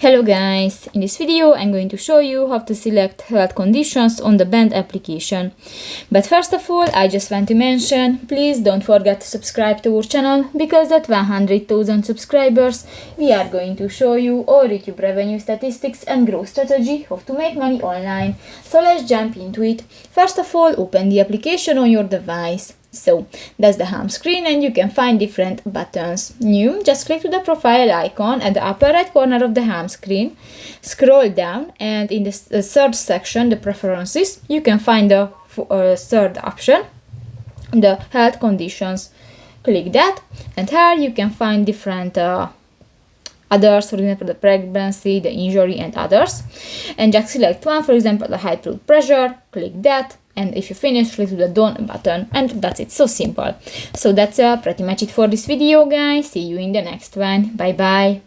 Hello guys, in this video I'm going to show you how to select health conditions on the band application. But first of all, I just want to mention, please don't forget to subscribe to our channel, because at 100,000 subscribers we are going to show you our YouTube revenue statistics and growth strategy, how to make money online. So let's jump into it. First of all, open the application on your device. So that's the home screen and you can find different buttons. New, just click to the profile icon at the upper right corner of the home screen. Scroll down and in the third section, the preferences, you can find the third option, the health conditions. Click that and here you can find different others, for example the pregnancy, the injury and others. And just select one, for example the high blood pressure, click that. And if you finish, click to the done button, and that's it. So simple. So that's pretty much it for this video, guys. See you in the next one. Bye bye.